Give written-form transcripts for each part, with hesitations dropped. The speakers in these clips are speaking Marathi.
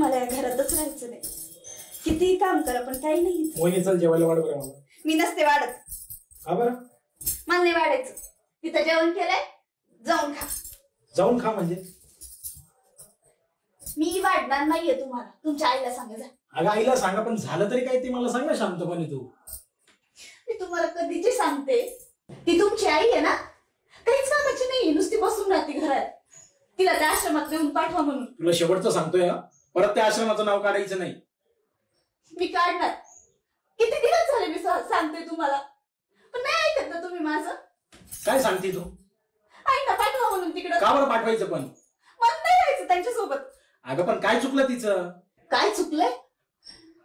मला या घरातच राहायचं नाही. कितीही काम करा पण काही नाही. वहिनी चल जेवायला वाढ बरं मला. मी नसते वाढत. का बरं? मला नाही वाढायचं. तिथं जेवण केलंय, जाऊन खा. जाऊन खा म्हणजे? मी वाढणार नाहीये तुम्हाला. तुमच्या आईला सांगा जा. अगं आईला सांगा, पण झालं तरी काय ते मला सांग ना शांतपणे. तू मी तुम्हाला कधीची सांगते, ती तुमची आई आहे ना, काहीच कामाची नाही, नुसती बसून राहते घरात. तिला त्या आश्रमात नेऊन पाठवा म्हणून. तुला शेवटचं सांगतोय, परत त्या आश्रमाचं नाव काढायचं नाही. मी काढणार. किती दिवस झाले मी सांगते तुम्हाला, पण नाही ऐकत ना तुम्ही माझं. काय सांगते तू? आईला पाठवा म्हणून तिकडं. का बरं पाठवायचं? पण मला नाही राहायचं त्यांच्यासोबत. अगं पण काय चुकलं तिचं? काय चुकलंय?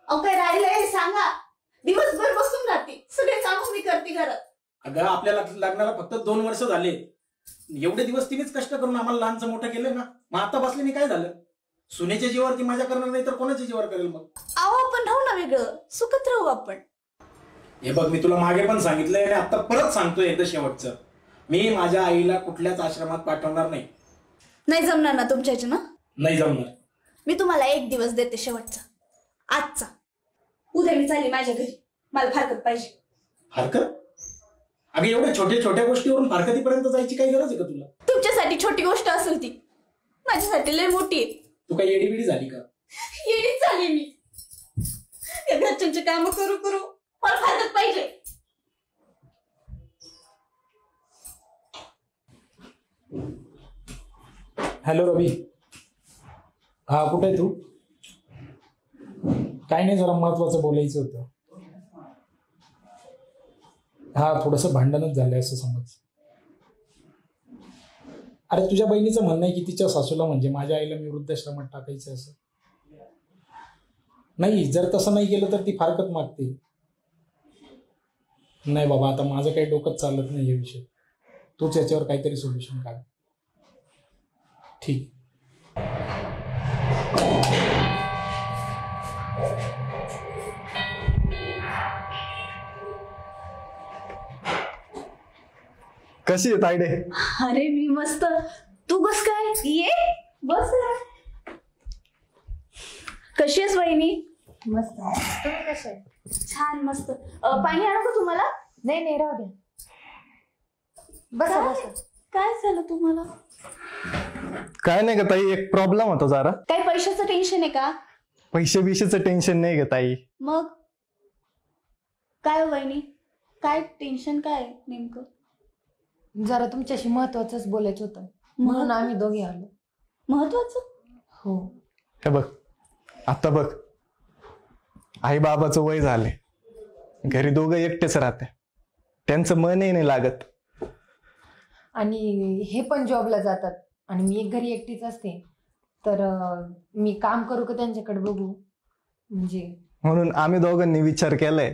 अहो काय राहिलंय सांगा. दिवसभर बसून राहते, सगळे काम मी करते घरात. अगं आपल्याला लग्नाला फक्त 2 वर्ष झाले. एवढे दिवस तिनेच कष्ट करून आम्हाला लहानचं मोठं केलं ना. मग आता बसल्याने काय झालं? सुनेच्या जीवावर ती माझ्या करणार नाही तर कोणाच्या जीवावर करेल मग? अहो आपण राहू ना वेगळं, सुखत राहू आपण. हे बघ, मी तुला मागे पण सांगितलंय आणि आता परत सांगतोय एकदा शेवटचं, मी माझ्या आईला कुठल्याच आश्रमात पाठवणार नाही. नाही जमणार ना तुमच्या ह्याच्या? नाही जमणार. मी तुम्हाला 1 दिवस देते शेवटचा, आजचा. उद्या मी चालली माझ्या घरी. मला फारकत पाहिजे. फारकत? अगं एवढ्या छोट्या छोट्या गोष्टीवरून फारकतीपर्यंत जायची काही गरज आहे का तुला? तुमच्यासाठी छोटी गोष्ट असेल ती, माझ्यासाठी लय मोठी आहे. तू काही येडीबिडी झाली का? येडीच झाली मी. या घरच्यांची कामं करू करू मला फारकत पाहिजे. हॅलो रवी. हा कुठे आहे तू? काय नाही, जरा महत्वाचं बोलायचं होतं. हा थोडंसं भांडणच झालंय असं समज. अरे तुझ्या बहिणीचं म्हणणं आहे की तिच्या सासूला म्हणजे माझ्या आईला मी वृद्धाश्रमात टाकायचं असं. नाही, जर तसं नाही केलं तर ती फारकत मागते. नाही बाबा, आता माझं काही डोकंच चालत नाही हे विषय. तूच याच्यावर काहीतरी सोल्युशन काढ. ठीक. कशी आहे ताईडे? अरे मी मस्त. तू बस. काय ये बस. कशी आहेस वहिनी? मस्त. तुम्ही कसे? छान मस्त. पाणी आणू का तुम्हाला? नाही नाही, राहू द्या. बसा बसा. काय झालं तुम्हाला? काय नाही ग ताई, एक प्रॉब्लेम होता जरा. काय पैशाचं टेन्शन आहे का? पैसे बिशेचं टेन्शन नाही ग ताई. मग काय वहिनी, काय टेन्शन काय नेमकं? जरा तुमच्याशी महत्वाचंच बोलायचं होतं म्हणून आम्ही दोघे आलो. महत्वाचं? हो. हे बघ, आता बघ, आई बाबाचं वय झाले, घरी दोघं एकटेच राहते, त्यांचं मनही नाही लागत. आणि हे पण जॉबला जातात आणि मी एक घरी एकटीच असते. तर मी काम करू का त्यांच्याकडे बघू म्हणजे. म्हणून आम्ही दोघांनी विचार केलाय.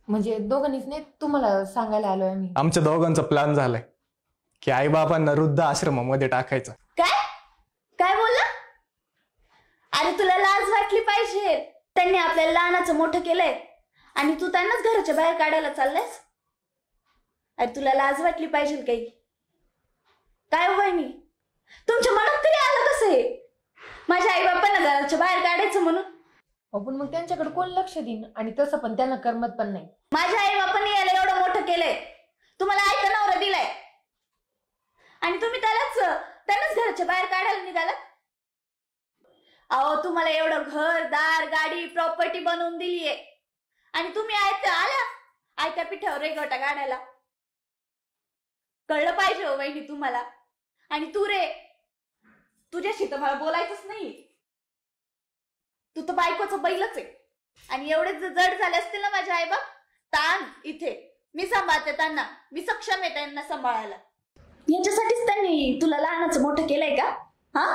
म्हणजे दोघांनीच नाही, तुम्हाला सांगायला आलोय आम्ही. आमच्या दोघांचा प्लॅन झालाय की आई बाबांना वृद्ध आश्रमामध्ये टाकायचं. काय काय बोलला? अरे तुला लाज वाटली पाहिजे. त्यांनी आपल्याला लहानाचं मोठं केलंय आणि तू त्यांनाच घराच्या बाहेर काढायला चाललायस. अरे तुला लाज वाटली पाहिजे काही. काय वहिनी, तुमच्या मनात तरी आलं कसं हे माझ्या आई बापांना घराच्या बाहेर काढायचं म्हणून? पण मग त्यांच्याकडे कोण लक्ष देईन? आणि तसं पण त्यांना करमत पण नाही. माझ्या आई बापांनी याला एवढं मोठं केलंय, तुम्हाला आयतं नवरा दिलाय आणि तुम्ही त्यांनाच घराच्या बाहेर काढायला निघाला. अहो तुम्हाला एवढं घर दार गाडी प्रॉपर्टी बनवून दिलीये आणि तुम्ही आयत्या पिठावर रेगोटा काढायला. कळलं पाहिजे हो वहिनी तुम्हाला. आणि तू रे, तुझ्याशी तर मला बोलायचंच नाही. तू तर बायकोचं बैलच आहे. आणि एवढे जड झाले असतील ना माझे आईबाप, ताण इथे मी सांभाळते त्यांना. मी सक्षम आहे त्यांना सांभाळायला. याच्यासाठीच त्यांनी तुला लहानाचं मोठं केलंय का? हा,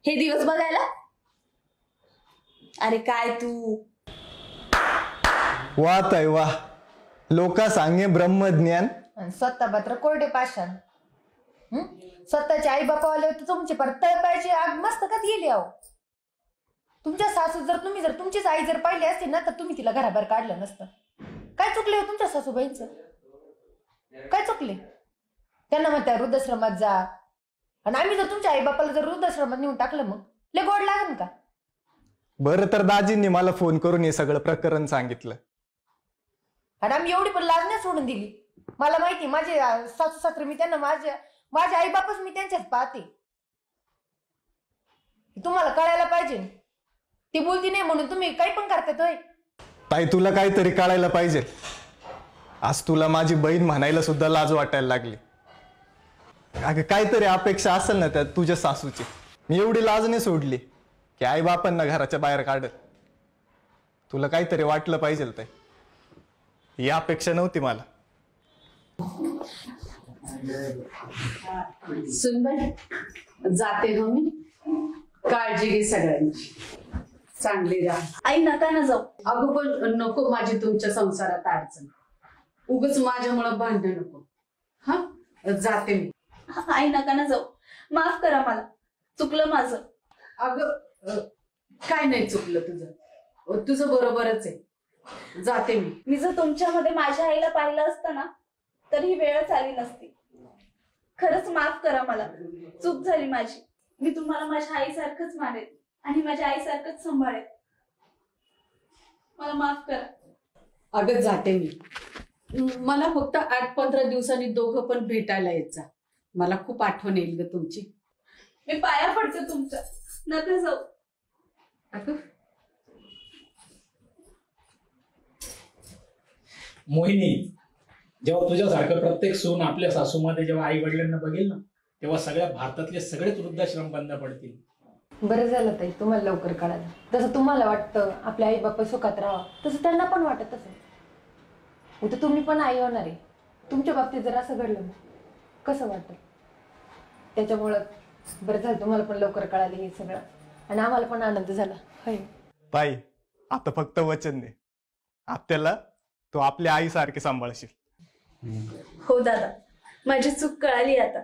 हे दिवस बघायला? अरे काय तू. वा ताई वा, लोका सांगे ब्रह्मज्ञान आणि स्वतः मात्र कोरडे पाषाण. स्वतःचे आई बापा आले तर तुमचे परतळ पाहिजे आग मस्तकात गेली. आहो तुमच्या सासू जर तुमचीच आई जर पाहिली असती ना तर तुम्ही तिला घराबाहेर काढलं नसतं. काय चुकले हो तुमच्या सासूबाईंचं? काय चुकले? त्यांना म्हणत्या वृद्धाश्रमात जा, आणि आम्ही जर तुमच्या आई बापाला जर वृद्धाश्रमात नेऊन टाकलं मग लय गोड लागेल का? बरं तर दाजींनी मला फोन करून हे सगळं प्रकरण सांगितलं. आणि आम्ही एवढी पण लाज नाही सोडून दिली. मला माहिती माझे सासू सासरे मी त्यांना माझे आई बापच मी त्यांच्यात पाहते. तुम्हाला कळायला पाहिजे. ती बोलती नाही म्हणून तुम्ही काही पण करतात होय. ताई तुला काहीतरी कळायला पाहिजे. आज तुला माझी बहीण म्हणायला सुद्धा लाज वाटायला लागली. अगं काहीतरी अपेक्षा असेल ना त्या तुझ्या सासूची. मी एवढी लाज नाही सोडली की आई बापांना घराच्या बाहेर काढत. तुला काहीतरी वाटलं पाहिजे ताई. ही अपेक्षा नव्हती मला. सुनबाई जाते हो मी. काळजी घे सगळ्यांची. चांगली राहा. आई नका ना जाऊ. अगं पण नको माझी तुमच्या संसारात अडचण. उगच माझ्यामुळं भांडण नको. हा जाते मी. आई नका ना जाऊ. माफ करा मला. चुकलं माझं. अगं काय नाही चुकलं तुझं. तुझं बरोबरच आहे. जाते मी. मी जर तुमच्यामध्ये माझ्या आईला पाहिलं असतं ना तर ही वेळच आली नसती. खरंच माफ करा मला. चूक झाली माझी. मी तुम्हाला माझ्या आईसारखंच मानेल आणि माझ्या आईसारखंच सांभाळेल. मला माफ करा. अगं जाते मी. मला फक्त 8-15 दिवसांनी दोघं पण भेटायला येत जा. मला खूप आठवण येईल ग तुमची. मी पाया पडते तुमच्या. नका जाऊ. अगं मोहिनी, जेव्हा तुझ्यासारखं प्रत्येक सून आपल्या सासूमध्ये जेव्हा आई वडिलांना बघेल ना तेव्हा सगळ्या भारतातले सगळेच वृद्धाश्रम बंद पडतील. बरं झालं ताई तुम्हाला लवकर कळालं. जसं तुम्हाला वाटतं आपल्या आई बापा सुखात राहावं तसं त्यांना पण वाटत असेल. उद्या तुम्ही पण आई होणार आहे. तुमच्या बाबतीत जर असं घडलं ना कसं वाटतं. त्याच्यामुळं बरं झालं तुम्हाला पण लवकर कळालं हे सगळं. आणि आम्हाला पण आनंद झाला. होय ताई आता फक्त वचन दे. आत्याला तू आपल्या आईसारखे सांभाळशील. हो दादा. माझी चूक कळाली आता.